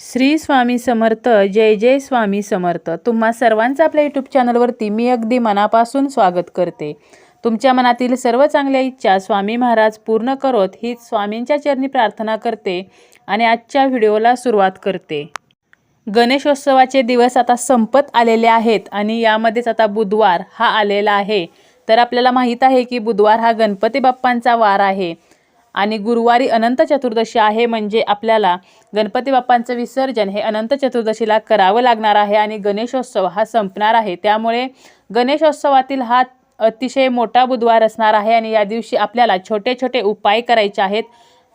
श्री स्वामी समर्थ. जय जय स्वामी समर्थ. तुम्हा सर्वांचं आपल्या यूट्यूब चॅनलवरती मी अगदी मनापासून स्वागत करते. तुमच्या मनातील सर्व चांगल्या इच्छा स्वामी महाराज पूर्ण करोत हीच स्वामींच्या चरणी प्रार्थना करते आणि आजच्या व्हिडिओला सुरुवात करते. गणेशोत्सवाचे दिवस आता संपत आलेले आहेत आणि यामध्येच आता बुधवार हा आलेला आहे. तर आपल्याला माहीत आहे की बुधवार हा गणपती बाप्पांचा वार आहे आणि गुरुवारी अनंत चतुर्दशी आहे. म्हणजे आपल्याला गणपती बाप्पांचं विसर्जन हे अनंत चतुर्दशीला करावं लागणार आहे आणि गणेशोत्सव हा संपणार आहे. त्यामुळे गणेशोत्सवातील हा अतिशय मोठा बुधवार असणार आहे आणि या दिवशी आपल्याला छोटे छोटे उपाय करायचे आहेत.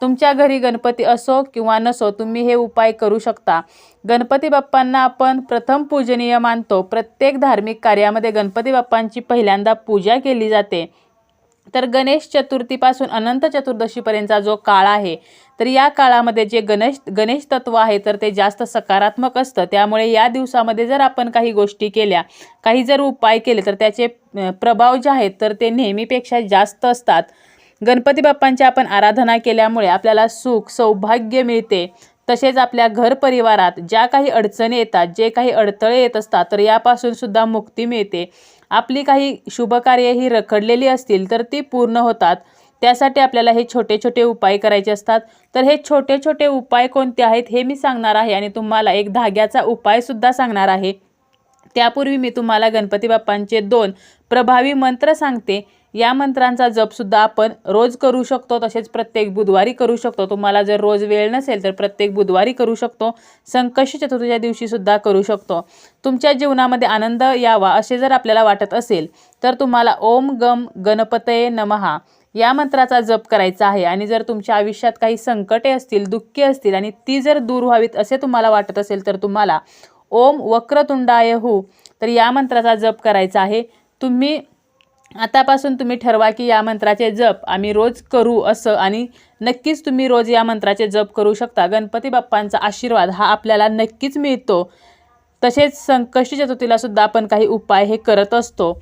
तुमच्या घरी गणपती असो किंवा नसो तुम्ही हे उपाय करू शकता. गणपती बाप्पांना आपण प्रथम पूजनीय मानतो. प्रत्येक धार्मिक कार्यामध्ये गणपती बाप्पांची पहिल्यांदा पूजा केली जाते. तर गणेश चतुर्थीपासून अनंत चतुर्दशीपर्यंतचा जो काळ आहे तर या काळामध्ये जे गणेश तत्व आहे तर ते जास्त सकारात्मक असतं. त्यामुळे या दिवसामध्ये जर आपण काही गोष्टी केल्या, काही जर उपाय केले तर त्याचे प्रभाव जे आहेत तर ते नेहमीपेक्षा जास्त असतात. गणपती बाप्पांची आपण आराधना केल्यामुळे आपल्याला सुख सौभाग्य मिळते. तसेच आपल्या घर परिवारात ज्या काही अडचणी येतात, जे काही अडथळे येत असतात तर यापासून सुद्धा मुक्ती मिळते. आपली काही शुभकार्य ही रखडलेली असतील तर ती पूर्ण होतात. त्यासाठी आपल्याला हे छोटे छोटे उपाय करायचे असतात. तर हे छोटे छोटे उपाय कोणते आहेत हे मी सांगणार आहे आणि तुम्हाला एक धाग्याचा उपाय सुद्धा सांगणार आहे. त्यापूर्वी मी तुम्हाला गणपती बाप्पांचे 2 प्रभावी मंत्र सांगते. या मंत्रांचा जपसुद्धा आपण रोज करू शकतो. तसेच प्रत्येक बुधवारी करू शकतो. तुम्हाला जर रोज वेळ नसेल तर प्रत्येक बुधवारी करू शकतो. संकष्टी चतुर्थीच्या दिवशी सुद्धा करू शकतो. तुमच्या जीवनामध्ये आनंद यावा असे जर आपल्याला वाटत असेल तर तुम्हाला ओम गम गणपतये नमः या मंत्राचा जप करायचा आहे. आणि जर तुमच्या आयुष्यात काही संकटे असतील, दुःखे असतील आणि ती जर दूर व्हावीत असे तुम्हाला वाटत असेल तर तुम्हाला ओम वक्रतुंडाय हू तर या मंत्राचा जप करायचा आहे. तुम्ही आतापासून तुम्ही ठरवा की या मंत्राचे जप आम्ही रोज करू असं, आणि नक्कीच तुम्ही रोज या मंत्राचे जप करू शकता. गणपती बाप्पांचा आशीर्वाद हा आपल्याला नक्कीच मिळतो. तसेच संकष्टी चतुर्थीला सुद्धा आपण काही उपाय हे करत असतो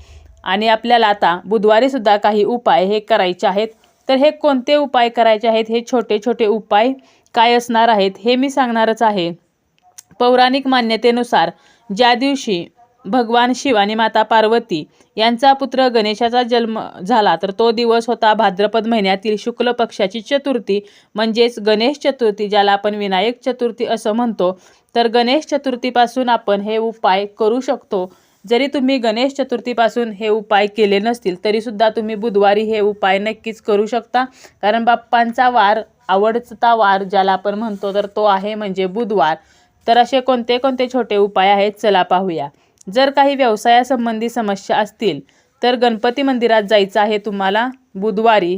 आणि आपल्याला आता बुधवारी सुद्धा काही उपाय हे करायचे आहेत. तर हे कोणते उपाय करायचे आहेत, हे छोटे छोटे उपाय काय असणार आहेत हे मी सांगणारच आहे. पौराणिक मान्यतेनुसार ज्या दिवशी भगवान शिव आणि माता पार्वती यांचा पुत्र गणेशाचा जन्म झाला तर तो दिवस होता भाद्रपद महिन्यातील शुक्ल पक्षाची चतुर्थी म्हणजेच गणेश चतुर्थी, ज्याला आपण विनायक चतुर्थी असं म्हणतो. तर गणेश चतुर्थीपासून आपण हे उपाय करू शकतो. जरी तुम्ही गणेश चतुर्थीपासून हे उपाय केले नसतील तरीसुद्धा तुम्ही बुधवारी हे उपाय नक्कीच करू शकता. कारण बाप्पांचा वार, आवडता वार ज्याला आपण म्हणतो तर तो आहे म्हणजे बुधवार. तर असे कोणते कोणते छोटे उपाय आहेत चला पाहूया. जर काही व्यवसायासंबंधी समस्या असतील तर गणपती मंदिरात जायचं आहे तुम्हाला बुधवारी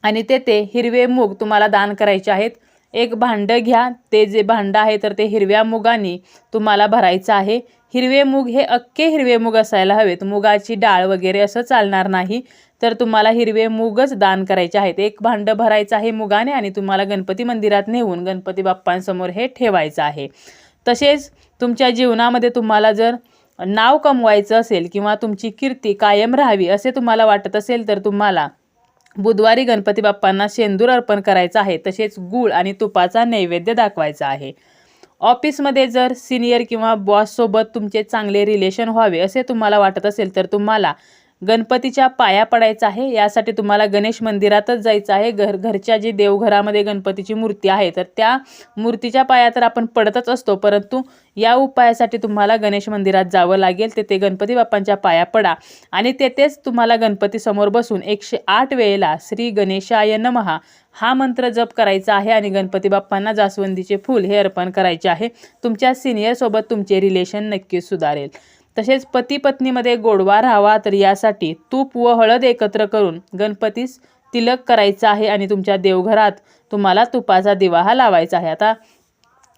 आणि तेथे हिरवे मूग तुम्हाला दान करायचे आहेत. एक भांडं घ्या. ते जे भांडं आहे तर ते हिरव्या मुगाने तुम्हाला भरायचं आहे. हिरवे मूग हे अख्खे हिरवे मूग असायला हवेत. मुगाची डाळ वगैरे असं चालणार नाही. तर तुम्हाला हिरवे मूगच दान करायचे आहेत. एक भांडं भरायचं आहे मुगाने आणि तुम्हाला गणपती मंदिरात नेऊन गणपती बाप्पांसमोर हे ठेवायचं आहे. तसेच तुमच्या जीवनामध्ये तुम्हाला जर नाव कमवायचं असेल किंवा तुमची कीर्ती कायम राहावी असे तुम्हाला वाटत असेल तर तुम्हाला बुधवारी गणपती बाप्पांना शेंदूर अर्पण करायचा आहे. तसेच गूळ आणि तुपाचा नैवेद्य दाखवायचा आहे. ऑफिसमध्ये जर सिनियर किंवा बॉससोबत तुमचे चांगले रिलेशन व्हावे असे तुम्हाला वाटत असेल तर तुम्हाला गणपतीच्या पाया पडायचं आहे. यासाठी तुम्हाला गणेश मंदिरातच जायचं आहे. घरच्या जी देवघरामध्ये गणपतीची मूर्ती आहे तर त्या मूर्तीच्या पाया तर आपण पडतच असतो, परंतु या उपायासाठी तुम्हाला गणेश मंदिरात जावं लागेल. तेथे गणपती बाप्पांच्या पाया पडा आणि तेथेच तुम्हाला गणपतीसमोर बसून 108 वेळेला श्री गणेशाय नमः हा मंत्र जप करायचा आहे आणि गणपती बाप्पांना जास्वंदीचे फूल हे अर्पण करायचे आहे. तुमच्या सिनियरसोबत तुमचे रिलेशन नक्कीच सुधारेल. तसेच पती पत्नीमध्ये गोडवा राहावा तर यासाठी तूप व हळद एकत्र करून गणपतीस तिलक करायचा आहे आणि तुमच्या देवघरात तुम्हाला तुपाचा दिवा हा लावायचा आहे. आता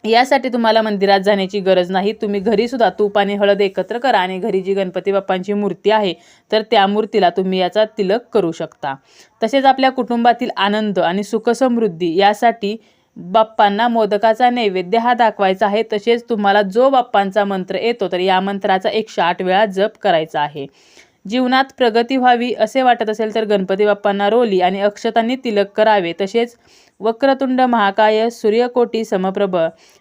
यासाठी तुम्हाला मंदिरात जाण्याची गरज नाही. तुम्ही घरी सुद्धा तूप आणि हळद एकत्र करा आणि घरी जी गणपती बाप्पांची मूर्ती आहे तर त्या मूर्तीला तुम्ही याचा तिलक करू शकता. तसेच आपल्या कुटुंबातील आनंद आणि सुखसमृद्धी यासाठी बाप्पांना मोदकाचा नैवेद्य हा दाखवायचा आहे. तसेच तुम्हाला जो बाप्पांचा मंत्र येतो तर या मंत्राचा 108 वेळा जप करायचा आहे. जीवनात प्रगती व्हावी असे वाटत असेल तर गणपती बाप्पांना रोली आणि अक्षतांनी तिलक करावे. तसेच वक्रतुंड महाकाय सूर्यकोटी समप्रभ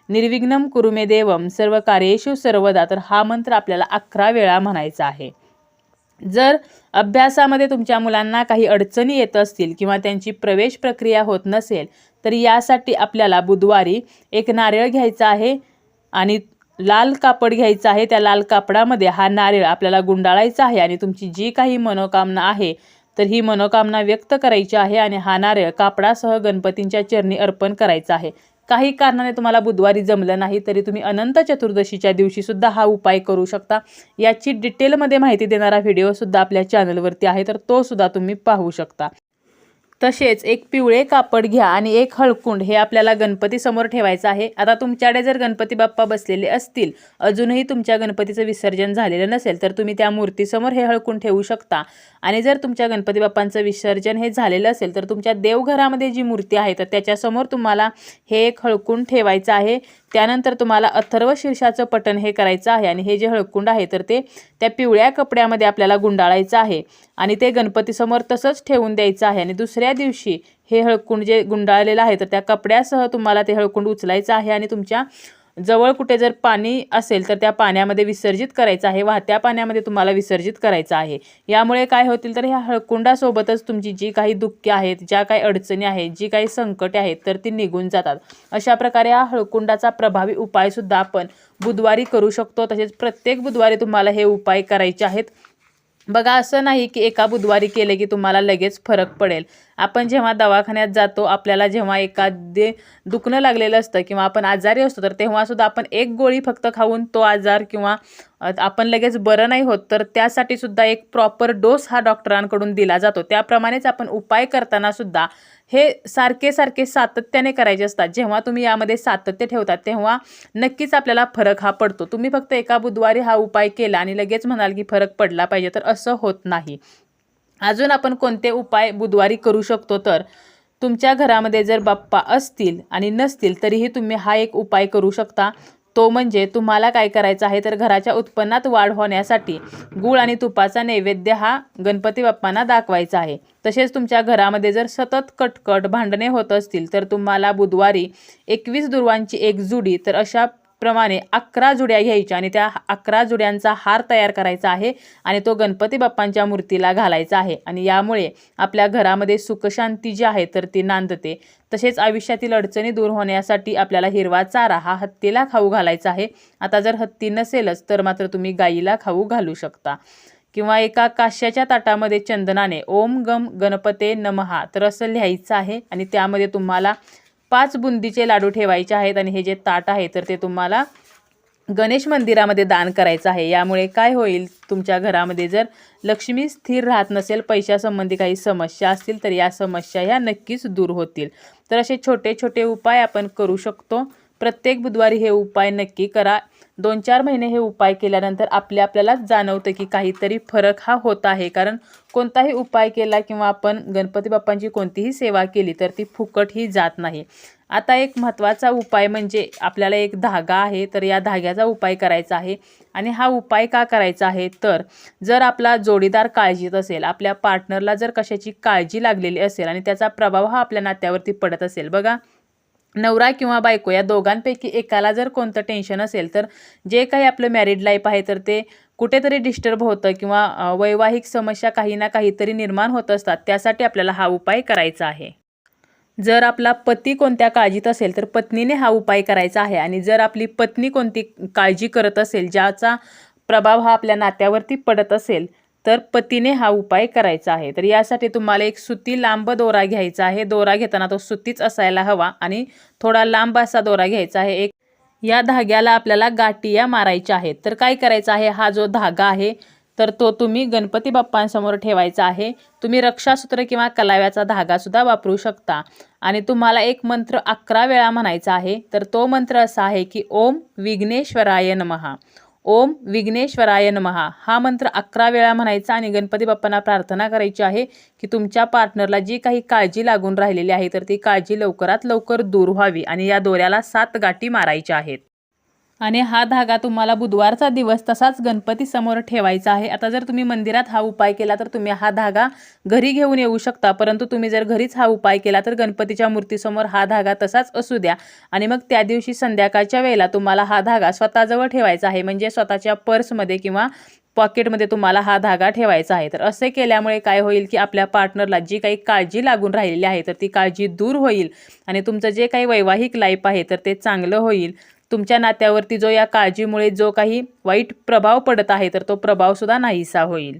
निर्विघ्नं कुरु मे देवम सर्व कार्येषु सर्वदा, तर हा मंत्र आपल्याला 11 वेळा म्हणायचा आहे. जर अभ्यासामध्ये तुमच्या मुलांना काही अडचणी येत असतील किंवा त्यांची प्रवेश प्रक्रिया होत नसेल तर यासाठी आपल्याला बुधवारी एक नारळ घ्यायचा आहे आणि लाल कापड घ्यायचं आहे. त्या लाल कापडामध्ये हा नारळ आपल्याला गुंडाळायचा आहे आणि तुमची जी काही मनोकामना आहे तर ही मनोकामना व्यक्त करायची आहे आणि हा नारळ कापडासह गणपतींच्या चरणी अर्पण करायचा आहे. काही कारणाने तुम्हाला बुधवारी जमलं नाही तरी तुम्ही अनंत चतुर्दशीच्या दिवशी सुद्धा हा उपाय करू शकता. याची डिटेलमध्ये माहिती देणारा व्हिडिओ सुद्धा आपल्या चॅनलवरती आहे, तर तो सुद्धा तुम्ही पाहू शकता. तसेच एक पिवळे कापड घ्या आणि एक हळकुंड हे आपल्याला गणपती समोर ठेवायचं आहे. आता तुमच्याकडे जर गणपती बाप्पा बसलेले असतील, अजूनही तुमच्या गणपतीचं विसर्जन झालेलं नसेल तर तुम्ही त्या मूर्तीसमोर हे हळकुंड ठेवू शकता. आणि जर तुमच्या गणपती बाप्पांचं विसर्जन हे झालेलं असेल तर तुमच्या देवघरामध्ये जी मूर्ती आहे तर त्याच्यासमोर तुम्हाला हे एक हळकुंड ठेवायचं आहे. त्यानंतर तुम्हाला अथर्व शीर्षाचं पठण हे करायचं आहे आणि हे जे हळकुंड आहे तर ते त्या पिवळ्या कपड्यामध्ये आपल्याला गुंडाळायचं आहे आणि ते गणपतीसमोर तसंच ठेवून द्यायचं आहे. आणि दुसऱ्या दिवशी हे हळकुंड जे गुंडाळलेलं आहे तर त्या कपड्यासह तुम्हाला ते हळकुंड उचलायचं आहे आणि तुमच्या जवळ कुठे जर पाणी असेल तर त्या पाण्यामध्ये विसर्जित करायचं आहे. वाहत्या पाण्यामध्ये तुम्हाला विसर्जित करायचं आहे. यामुळे काय होतील तर ह्या हळकुंडासोबतच तुमची जी काही दुःखे आहेत, ज्या काही अडचणी आहेत, जी काही संकटे आहेत तर ती निघून जातात. अशा प्रकारे हा हळकुंडाचा प्रभावी उपायसुद्धा आपण बुधवारी करू शकतो. तसेच प्रत्येक बुधवारी तुम्हाला हे उपाय करायचे आहेत. बघा, असं नाही की एका बुधवारी केले की तुम्हाला लगेच फरक पडेल. आपण जेव्हा दवाखान्यात जातो, आपल्याला जेव्हा एखादे दुखणं लागलेलं असतं किंवा आपण आजारी असतो तर तेव्हासुद्धा आपण एक गोळी फक्त खाऊन तो आजार किंवा आपण लगेच बरं नाही होत तर त्यासाठी सुद्धा एक प्रॉपर डोस हा डॉक्टरांकडून दिला जातो. त्याप्रमाणेच आपण उपाय करताना सुद्धा हे सारखे सातत्याने करायचे असतात. जेव्हा तुम्ही यामध्ये सातत्य ठेवतात तेव्हा नक्कीच आपल्याला फरक हा पडतो. तुम्ही फक्त एका बुधवारी हा उपाय केला आणि लगेच म्हणाल की फरक पडला पाहिजे, तर असं होत नाही. अजून आपण कोणते उपाय बुधवारी करू शकतो तर तुमच्या घरामध्ये जर बाप्पा असतील आणि नसतील तरीही तुम्ही हा एक उपाय करू शकता. तो म्हणजे तुम्हाला काय करायचं आहे तर घराच्या उत्पन्नात वाढ होण्यासाठी गूळ आणि तुपाचा नैवेद्य हा गणपती बाप्पांना दाखवायचा आहे. तसेच तुमच्या घरामध्ये जर सतत कटकट भांडणे होत असतील तर तुम्हाला बुधवारी 21 दुर्वांची एक जुडी, तर अशा प्रमाणे 11 जुड्या घ्यायच्या आणि त्या 11 जुड्यांचा हार तयार करायचा आहे आणि तो गणपती बाप्पांच्या मूर्तीला घालायचा आहे. आणि यामुळे आपल्या घरामध्ये सुखशांती जी आहे तर ती नांदते. तसेच आयुष्यातील अडचणी दूर होण्यासाठी आपल्याला हिरवा चारा हा हत्तीला खाऊ घालायचा आहे. आता जर हत्ती नसेलच तर मात्र तुम्ही गाईला खाऊ घालू शकता. किंवा एका काश्याच्या ताटामध्ये चंदनाने ओम गम गणपते नमहा तर असं लिहायचं आहे आणि त्यामध्ये तुम्हाला 5 बुंदीचे लाडू ठेवायचे आहेत आणि हे जे ताट आहे तर ते तुम्हाला गणेश मंदिरामध्ये दान करायचं आहे. यामुळे काय होईल, तुमच्या घरामध्ये जर लक्ष्मी स्थिर राहत नसेल, पैशासंबंधी काही समस्या असतील तर या समस्या ह्या नक्कीच दूर होतील. तर असे छोटे छोटे उपाय आपण करू शकतो. प्रत्येक बुधवारी हे उपाय नक्की करा. 2-4 महिने हे उपाय केल्यानंतर आपल्यालाच जाणवतं की काहीतरी फरक हा होत आहे. कारण कोणताही उपाय केला किंवा आपण गणपती बाप्पांची कोणतीही सेवा केली तर ती फुकटही जात नाही. आता एक महत्त्वाचा उपाय म्हणजे आपल्याला एक धागा आहे तर या धाग्याचा उपाय करायचा आहे. आणि हा उपाय का करायचा आहे तर जर आपला जोडीदार काळजीत असेल, आपल्या पार्टनरला जर कशाची काळजी लागलेली असेल आणि त्याचा प्रभाव हा आपल्या नात्यावरती पडत असेल, बघा नवरा किंवा बायको या दोघांपैकी एकाला जर कोणतं टेन्शन असेल तर जे काही आपलं मॅरिड लाईफ आहे तर ते कुठेतरी डिस्टर्ब होतं किंवा वैवाहिक समस्या काही ना काहीतरी निर्माण होत असतात. त्यासाठी आपल्याला हा उपाय करायचा आहे. जर आपला पती कोणत्या काळजीत असेल तर पत्नीने हा उपाय करायचा आहे. आणि जर आपली पत्नी कोणती काळजी करत असेल, ज्याचा प्रभाव हा आपल्या नात्यावरती पडत असेल तर पतीने हा उपाय करायचा आहे. तर यासाठी तुम्हाला एक सुती लांब दोरा घ्यायचा आहे. दोरा घेताना तो सुतीच असायला हवा आणि थोडा लांब असा दोरा घ्यायचा आहे. या धाग्याला आपल्याला गाठिया मारायच्या आहेत. तर काय करायचं आहे, हा जो धागा आहे तर तो तुम्ही गणपती बाप्पांसमोर ठेवायचा आहे. तुम्ही रक्षासूत्र किंवा कलाव्याचा धागासुद्धा वापरू शकता. आणि तुम्हाला एक मंत्र 11 वेळा म्हणायचा आहे. तर तो मंत्र असा आहे की ओम विघ्नेश्वराय नमः, ओम विघ्नेश्वराय नमः. हा मंत्र 11 वेळा म्हणायचा आणि गणपती बाप्पांना प्रार्थना करायची आहे की तुमच्या पार्टनरला जी काही काळजी लागून राहिलेली आहे तर ती काळजी लवकरात लवकर दूर व्हावी. आणि या दोऱ्याला 7 गाठी मारायच्या आहेत. आणि हा धागा तुम्हाला बुधवारचा दिवस तसाच गणपती समोर ठेवायचा आहे। आता जर तुम्ही मंदिरात हा उपाय केला तर तुम्ही हा धागा घरी घेऊन येऊ शकता, परंतु तुम्ही जर घरीच हा उपाय केला तर गणपतीच्या मूर्तीसमोर हा धागा तसाच असू द्या आणि मग त्या दिवशी संध्याकाळच्या वेळेला तुम्हाला हा धागा स्वतःजवळ ठेवायचा आहे, म्हणजे स्वतःच्या पर्समध्ये किंवा पॉकेटमध्ये तुम्हाला हा धागा ठेवायचा आहे। तर असे केल्यामुळे काय होईल की आपल्या पार्टनरला जी काही काळजी लागून राहिलेली आहे तर ती काळजी दूर होईल आणि तुमचं जे काही वैवाहिक लाईफ आहे तर ते चांगलं होईल। तुमच्या नात्यावरती जो या काळजीमुळे जो काही वाईट प्रभाव पडत आहे तर तो प्रभाव सुद्धा नाहीसा होईल।